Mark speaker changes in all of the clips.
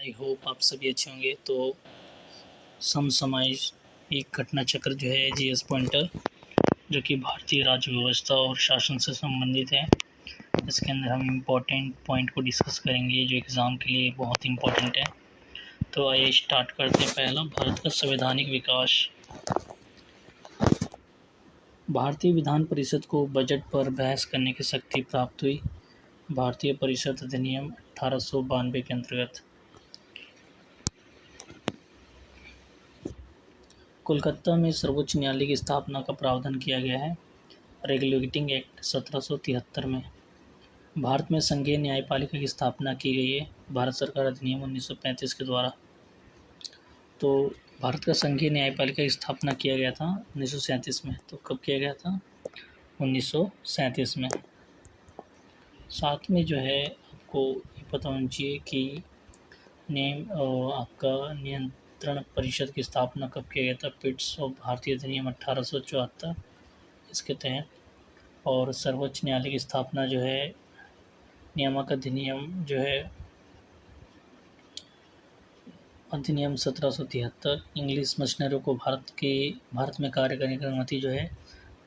Speaker 1: I hope आप सभी अच्छे होंगे। तो समसामयिक घटना चक्र जो है जीएस पॉइंटर, जो कि भारतीय राज्य व्यवस्था और शासन से संबंधित है, इसके अंदर हम इम्पोर्टेंट पॉइंट को डिस्कस करेंगे जो एग्ज़ाम के लिए बहुत इम्पोर्टेंट है। तो आइए स्टार्ट करते हैं। पहला, भारत का संवैधानिक विकास। भारतीय विधान परिषद को बजट पर बहस करने की शक्ति प्राप्त हुई भारतीय परिषद अधिनियम 1892 के अंतर्गत। कोलकाता में सर्वोच्च न्यायालय की स्थापना का प्रावधान किया गया है रेगुलेटिंग एक्ट 1773 में। भारत में संघीय न्यायपालिका की स्थापना की गई है भारत सरकार अधिनियम 1935 के द्वारा। तो भारत का संघीय न्यायपालिका की स्थापना किया गया था 1937 में। तो कब किया गया था? 1937 में। साथ में जो है आपको ये पता होना चाहिए कि आपका नियंत्रण परिषद की स्थापना कब किया गया था? पिट्स ऑफ भारतीय अधिनियम 1874 इसके तहत। और सर्वोच्च न्यायालय की स्थापना जो है नियामक अधिनियम जो है अधिनियम 1773। इंग्लिश मशीनरियों को भारत में कार्य करने की अनुमति जो है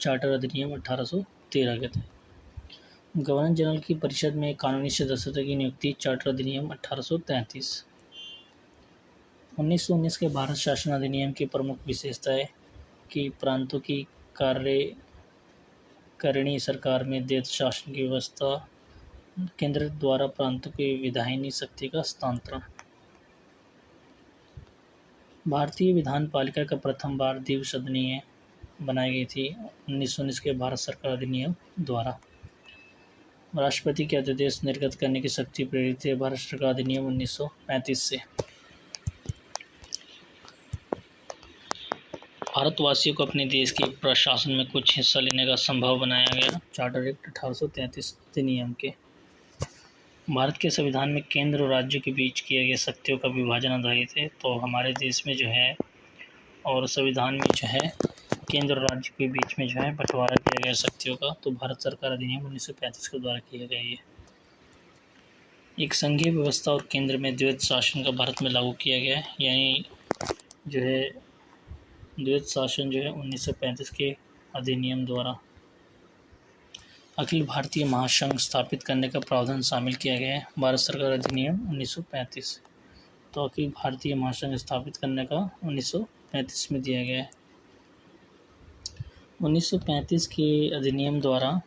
Speaker 1: चार्टर अधिनियम 1813 के तहत। गवर्नर जनरल की परिषद में कानूनी सदस्यता की नियुक्ति चार्टर अधिनियम 1833। 1919 के भारत शासन अधिनियम की प्रमुख विशेषता है कि प्रांतों की कार्यकारिणी सरकार में द्वैध शासन की व्यवस्था, केंद्र द्वारा प्रांतों की विधायिनी शक्ति का हस्तांतरण। भारतीय विधान पालिका का प्रथम बार द्विसदनीय बनाई गई थी 1919 के भारत सरकार अधिनियम द्वारा। राष्ट्रपति के अध्यादेश निर्गत करने की शक्ति प्रेरित है भारत सरकार अधिनियम 1935 से। भारतवासियों को अपने देश के प्रशासन में कुछ हिस्सा लेने का संभव बनाया गया चार्टर एक्ट 1833 अधिनियम के। भारत के संविधान में केंद्र और राज्यों के बीच किए गए शक्तियों का विभाजन आधारित है। तो हमारे देश में जो है और संविधान में जो है केंद्र और राज्य के बीच में जो है बंटवारा किया गया शक्तियों का, तो भारत सरकार अधिनियम 1935 के द्वारा किया गया है। एक संघीय व्यवस्था और केंद्र में द्वैध शासन का भारत में लागू किया गया है, यानी जो है द्वैध शासन जो है 1935 के अधिनियम द्वारा। अखिल भारतीय महासंघ स्थापित करने का प्रावधान शामिल किया गया है भारत सरकार अधिनियम 1935। तो अखिल भारतीय महासंघ स्थापित करने का 1935 में दिया गया है। 1935 के अधिनियम द्वारा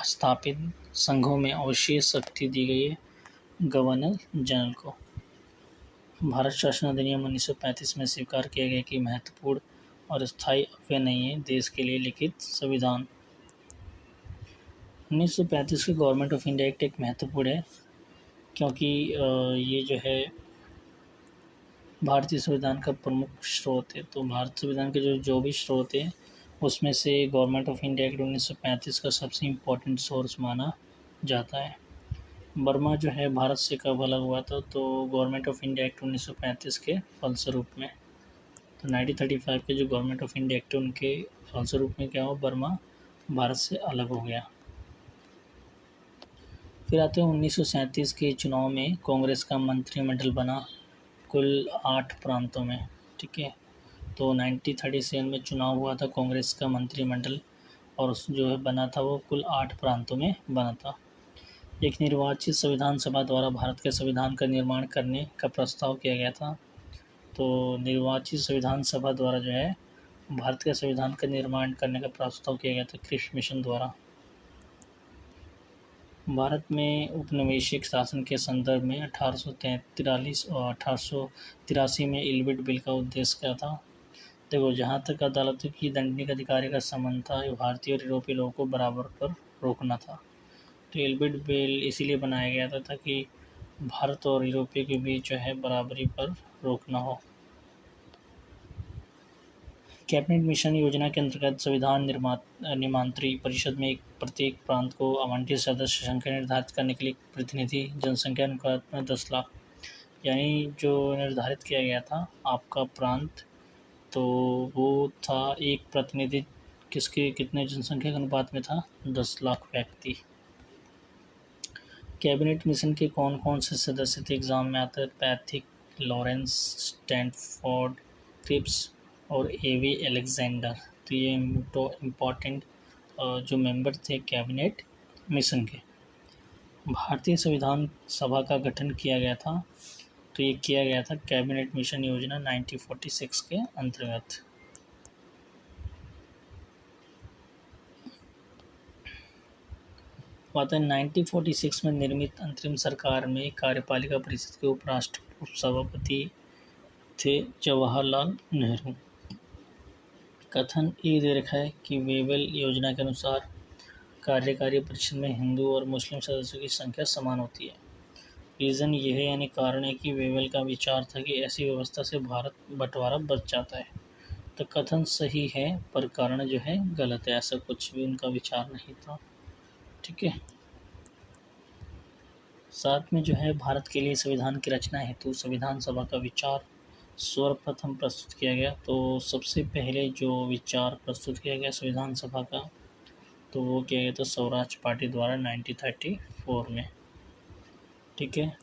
Speaker 1: स्थापित संघों में अवशेष शक्ति दी गई है गवर्नर जनरल को। भारत शासन अधिनियम 1935 में स्वीकार किया गया कि महत्वपूर्ण और स्थायी अव्यय नहीं है देश के लिए लिखित संविधान। 1935 के गवर्नमेंट ऑफ इंडिया एक्ट एक महत्वपूर्ण है क्योंकि ये जो है भारतीय संविधान का प्रमुख स्रोत है। तो भारतीय संविधान के जो भी स्रोत है उसमें से गवर्नमेंट ऑफ इंडिया एक्ट 1935 का सबसे इम्पोर्टेंट सोर्स माना जाता है। बर्मा जो है भारत से कब अलग हुआ था? तो गवर्नमेंट ऑफ इंडिया एक्ट 1935 के फलस्वरूप में। तो 1935 के जो गवर्नमेंट ऑफ इंडिया एक्ट उनके फलस्वरूप में क्या हुआ? बर्मा भारत से अलग हो गया। फिर आते हैं 1937 के चुनाव में कांग्रेस का मंत्रिमंडल बना कुल 8 प्रांतों में। ठीक है, तो 1937 में चुनाव हुआ था कांग्रेस का मंत्रिमंडल और जो है बना था वो कुल 8 प्रांतों में बना था। एक निर्वाचित संविधान सभा द्वारा भारत के संविधान का निर्माण करने का प्रस्ताव किया गया था। तो निर्वाचित संविधान सभा द्वारा जो है भारत के संविधान का निर्माण करने का प्रस्ताव किया गया था क्रिप्स मिशन द्वारा। भारत में उपनिवेशिक शासन के संदर्भ में 1843 और 1883 में इल्बिट बिल का उद्देश्य क्या था? देखो, जहाँ तक अदालतों की दंडनीय अधिकारी का संबंध था, भारतीय और यूरोपीय लोगों को बराबर पर रोकना था। तो इल्बिट बिल इसीलिए बनाया गया था ताकि भारत और यूरोपीय के बीच जो है बराबरी पर रोकना हो। कैबिनेट मिशन योजना के अंतर्गत संविधान निर्मात्री परिषद में प्रत्येक प्रांत को आवंटित सदस्य संख्या निर्धारित करने के लिए प्रतिनिधि जनसंख्या अनुपात में 10 लाख, यानी जो निर्धारित किया गया था आपका प्रांत, तो वो था एक प्रतिनिधि किसके कितने जनसंख्या के अनुपात में था? 10 लाख व्यक्ति। कैबिनेट मिशन के कौन कौन से सदस्य थे? एग्जाम में आता है पैथिक लॉरेंस स्टैनफोर्ड क्रिप्स और एवी अलेक्जेंडर। तो ये तो इम्पोर्टेंट जो मेंबर थे कैबिनेट मिशन के। भारतीय संविधान सभा का गठन किया गया था, तो ये किया गया था कैबिनेट मिशन योजना 1946 के अंतर्गत। बात है 1946 में निर्मित अंतरिम सरकार में कार्यपालिका परिषद के उपसभापति थे जवाहरलाल नेहरू। कथन ये दे रखा है कि वेवेल योजना के अनुसार कार्यकारी परिषद में हिंदू और मुस्लिम सदस्यों की संख्या समान होती है। रीज़न ये है यानी कारण है कि वेवेल का विचार था कि ऐसी व्यवस्था से भारत बंटवारा बच जाता है। तो कथन सही है पर कारण जो है गलत है, ऐसा कुछ भी उनका विचार नहीं था। ठीक है। साथ में जो है भारत के लिए संविधान की रचना हेतु संविधान सभा का विचार सर्वप्रथम प्रस्तुत किया गया। तो सबसे पहले जो विचार प्रस्तुत किया गया संविधान सभा का, तो वो किया गया था स्वराज पार्टी द्वारा 1934 में। ठीक है।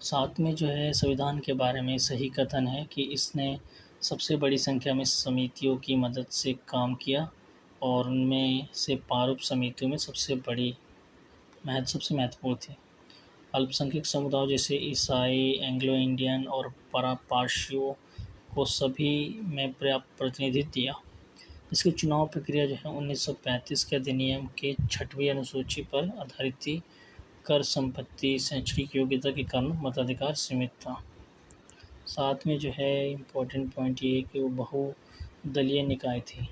Speaker 1: साथ में जो है संविधान के बारे में सही कथन है कि इसने सबसे बड़ी संख्या में समितियों की मदद से काम किया और उनमें से प्रारूप समितियों में सबसे महत्वपूर्ण थी। अल्पसंख्यक समुदायों जैसे ईसाई, एंग्लो इंडियन और पारपाशियों को सभी में पर्याप्त प्रतिनिधित्व दिया। इसकी चुनाव प्रक्रिया जो है 1935 के अधिनियम के 6वीं अनुसूची पर आधारित थी। कर, संपत्ति, शैक्षणिक योग्यता के कारण मताधिकार सीमित था। साथ में जो है इम्पोर्टेंट पॉइंट ये है कि वो बहुदलीय निकाय थी।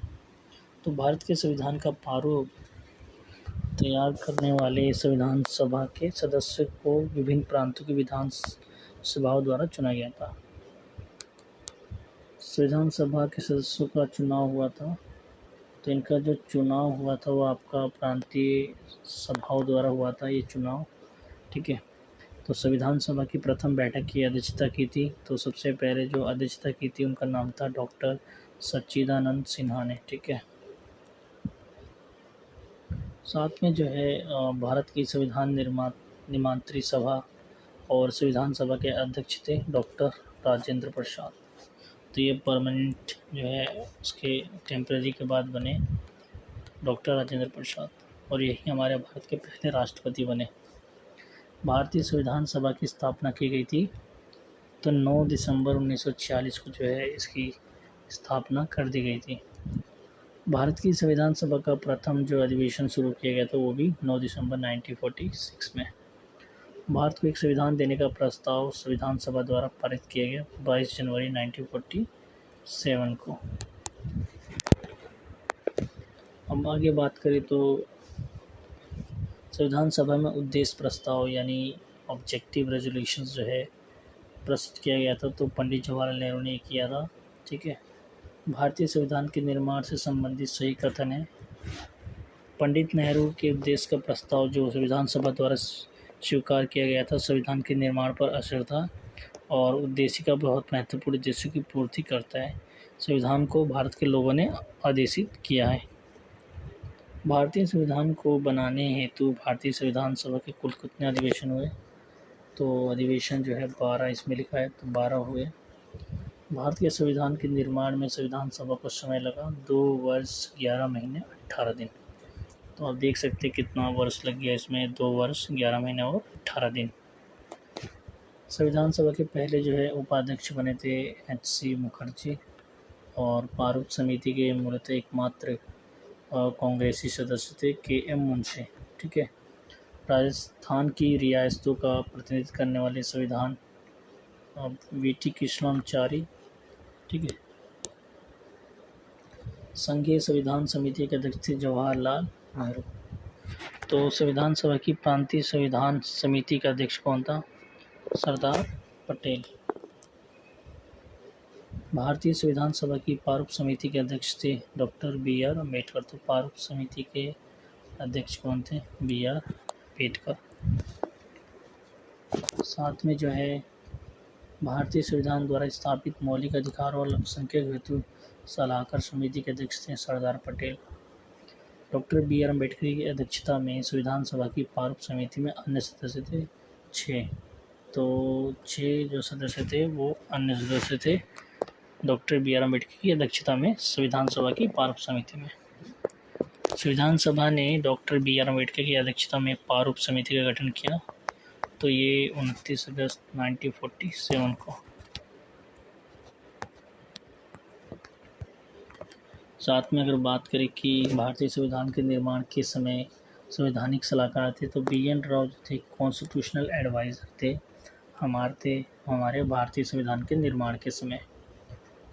Speaker 1: तो भारत के संविधान का प्रारूप तैयार करने वाले संविधान सभा के सदस्यों को विभिन्न प्रांतों की विधान सभाओं द्वारा चुना गया था। संविधान सभा के सदस्यों का चुनाव हुआ था, तो इनका जो चुनाव हुआ था वो आपका प्रांतीय सभाओं द्वारा हुआ था ये चुनाव। ठीक है। तो संविधान सभा की प्रथम बैठक की अध्यक्षता की थी, तो सबसे पहले जो अध्यक्षता की थी उनका नाम था डॉक्टर सच्चिदानंद सिन्हा ने। ठीक है। साथ में जो है भारत की संविधान निर्मात्री सभा और संविधान सभा के अध्यक्ष थे डॉक्टर राजेंद्र प्रसाद। तो ये परमानेंट जो है उसके टेम्परेरी के बाद बने डॉक्टर राजेंद्र प्रसाद, और यही हमारे भारत के पहले राष्ट्रपति बने। भारतीय संविधान सभा की स्थापना की गई थी, तो 9 दिसंबर 1946 को जो है इसकी स्थापना कर दी गई थी। भारत की संविधान सभा का प्रथम जो अधिवेशन शुरू किया गया था वो भी 9 दिसंबर 1946 में। भारत को एक संविधान देने का प्रस्ताव संविधान सभा द्वारा पारित किया गया 22 जनवरी 1947 को। हम आगे बात करें तो संविधान सभा में उद्देश्य प्रस्ताव यानी ऑब्जेक्टिव रेजोल्यूशंस जो है प्रस्तुत किया गया था, तो पंडित जवाहरलाल नेहरू ने किया था। ठीक है। भारतीय संविधान के निर्माण से संबंधित सही कथन है। पंडित नेहरू के उद्देश्य का प्रस्ताव जो संविधान सभा द्वारा स्वीकार किया गया था संविधान के निर्माण पर असर था और उद्देश्य का बहुत महत्वपूर्ण उद्देश्य की पूर्ति करता है। संविधान को भारत के लोगों ने आदेशित किया है। भारतीय संविधान को बनाने हेतु भारतीय संविधान सभा के कुल कितने अधिवेशन हुए, तो अधिवेशन जो है 12 इसमें लिखा है, तो 12 हुए। भारतीय संविधान के निर्माण में संविधान सभा को समय लगा 2 वर्ष 11 महीने 18 दिन। तो आप देख सकते हैं कितना वर्ष लग गया इसमें, 2 वर्ष 11 महीने और 18 दिन। संविधान सभा के पहले जो है उपाध्यक्ष बने थे HC मुखर्जी और प्रारूप समिति के मूलतः एकमात्र कांग्रेसी सदस्य थे KM मुंशी। ठीक है। राजस्थान की रियासतों का प्रतिनिधित्व करने वाले संविधान VT कृष्णाचारी। ठीक है। संघीय संविधान समिति के अध्यक्ष थे जवाहरलाल नेहरू। तो संविधान सभा की प्रांतीय संविधान समिति का अध्यक्ष कौन था? सरदार पटेल। भारतीय संविधान सभा की प्रारूप समिति के अध्यक्ष थे डॉक्टर BR अम्बेडकर। तो प्रारूप समिति के अध्यक्ष कौन थे? BR अम्बेडकर। साथ में जो है भारतीय संविधान द्वारा स्थापित मौलिक अधिकार और अल्पसंख्यक हेतु सलाहकार समिति के अध्यक्ष थे सरदार पटेल। डॉक्टर BR अम्बेडकर की अध्यक्षता में संविधान सभा की प्रारूप समिति में अन्य सदस्य थे 6। तो 6 जो सदस्य थे वो अन्य सदस्य थे डॉक्टर बी आर अम्बेडकर की अध्यक्षता में संविधान सभा की पारुप समिति में। संविधान सभा ने डॉक्टर बी आर अम्बेडकर की अध्यक्षता में पारुप समिति का गठन किया, तो ये 29 अगस्त 1947 को। साथ में अगर बात करें कि भारतीय संविधान के निर्माण के समय संवैधानिक सलाहकार थे, तो बी एन राव थे कॉन्स्टिट्यूशनल एडवाइज़र थे हमारे भारतीय संविधान के निर्माण के समय।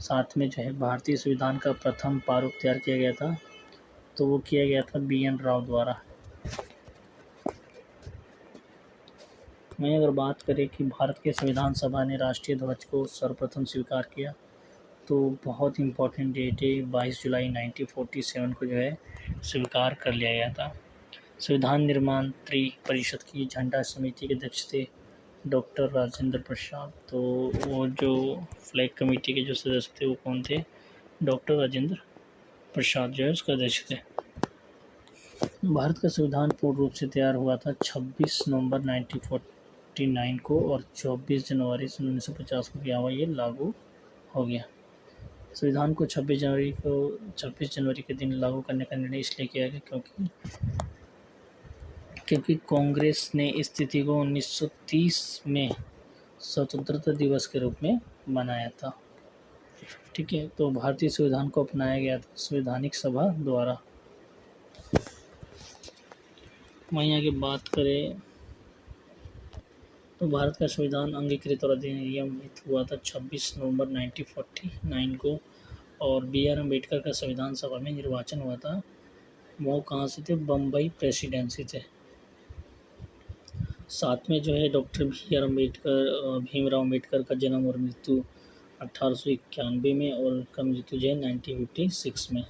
Speaker 1: साथ में जो है भारतीय संविधान का प्रथम प्रारूप तैयार किया गया था, तो वो किया गया था बी एन राव द्वारा। वहीं अगर बात करें कि भारत के संविधान सभा ने राष्ट्रीय ध्वज को सर्वप्रथम स्वीकार किया, तो बहुत इम्पोर्टेंट डेट है 22 जुलाई 1947 को जो है स्वीकार कर लिया गया था। संविधान निर्माण परिषद की झंडा समिति के अध्यक्ष थे डॉक्टर राजेंद्र प्रसाद। तो वो जो फ्लैग कमेटी के जो सदस्य थे वो कौन थे? डॉक्टर राजेंद्र प्रसाद जो है उसका अध्यक्ष थे। भारत का संविधान पूर्ण रूप से तैयार हुआ था 26 नवंबर 1949 को, और 24 जनवरी 1950 को क्या हुआ, ये लागू हो गया। संविधान को 26 जनवरी के दिन लागू करने का निर्णय इसलिए किया गया क्योंकि कांग्रेस ने इस तिथि को 1930 में स्वतंत्रता दिवस के रूप में मनाया था। ठीक है, तो भारतीय संविधान को अपनाया गया था संवैधानिक सभा द्वारा। वहीं आगे बात करें तो भारत का संविधान अंगीकृत और अधिनियमित हुआ था 26 नवंबर 1949 को, और बी आर अम्बेडकर का संविधान सभा में निर्वाचन हुआ था। वो कहाँ से थे? बम्बई प्रेसिडेंसी थे। साथ में जो है डॉक्टर भीमराव अम्बेडकर का जन्म और मृत्यु 1891 में, और उनका मृत्यु जो है 1956 में।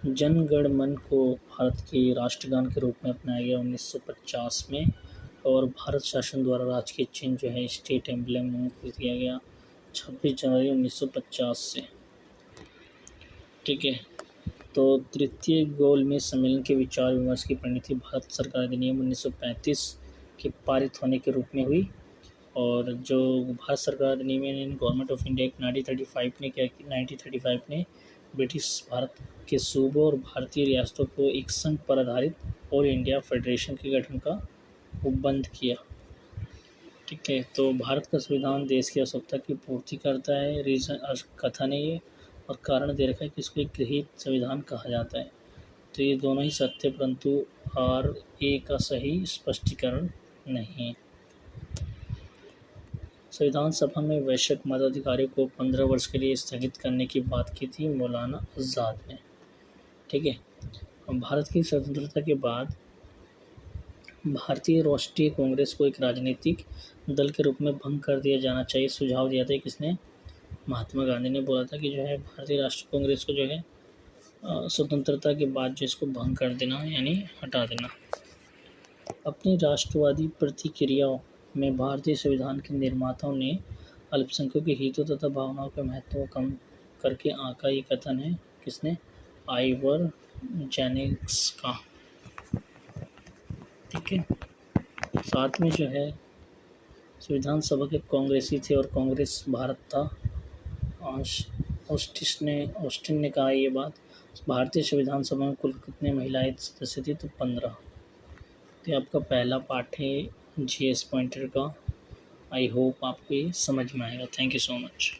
Speaker 1: जन गण मन को भारत के राष्ट्रगान के रूप में अपनाया गया 1950 में, और भारत शासन द्वारा राजकीय चिन्ह जो है स्टेट एम्बलम अंकित किया गया 26 जनवरी 1950 से। ठीक है, तो तृतीय गोल में सम्मेलन के विचार विमर्श की परिणति भारत सरकार अधिनियम 1935 के पारित होने के रूप में हुई। और जो भारत सरकार अधिनियम यानी गवर्नमेंट ऑफ इंडिया एक्ट 1935 ने क्या किया? 1935 ने ब्रिटिश भारत के सूबों और भारतीय रियासतों को एक संघ पर आधारित ऑल इंडिया फेडरेशन के गठन का उपबंध किया। ठीक है, तो भारत का संविधान देश की आवश्यकता की पूर्ति करता है। रीजन कथन है ये, और कारण दे रखा है कि इसको एक गृहीत संविधान कहा जाता है। तो ये दोनों ही सत्य, परंतु RA का सही स्पष्टीकरण नहीं है। संविधान सभा में वैश्विक मताधिकारों को 15 वर्ष के लिए स्थगित करने की बात की थी मौलाना आज़ाद ने। ठीक है, भारत की स्वतंत्रता के बाद भारतीय राष्ट्रीय कांग्रेस को एक राजनीतिक दल के रूप में भंग कर दिया जाना चाहिए। सुझाव दिया था किसने? महात्मा गांधी ने बोला था कि जो है भारतीय राष्ट्रीय कांग्रेस को जो है स्वतंत्रता के बाद जो इसको भंग कर देना यानी हटा देना। अपनी राष्ट्रवादी प्रतिक्रियाओं में भारतीय संविधान के निर्माताओं ने अल्पसंख्यकों के हितों तथा भावनाओं के महत्व को कम करके आंका। ये कथन है किसने? आइवर जेनिंग्स का। ठीक है, साथ में जो है संविधान सभा के कांग्रेसी थे और कांग्रेस भारत था। ऑस्टिन ने कहा ये बात। भारतीय संविधान सभा में कुल कितने महिलाएं सदस्य थी? तो 15। तो आपका पहला पार्ट है GS पॉइंटर का। आई होप आपको ये समझ में आएगा। Thank you so much.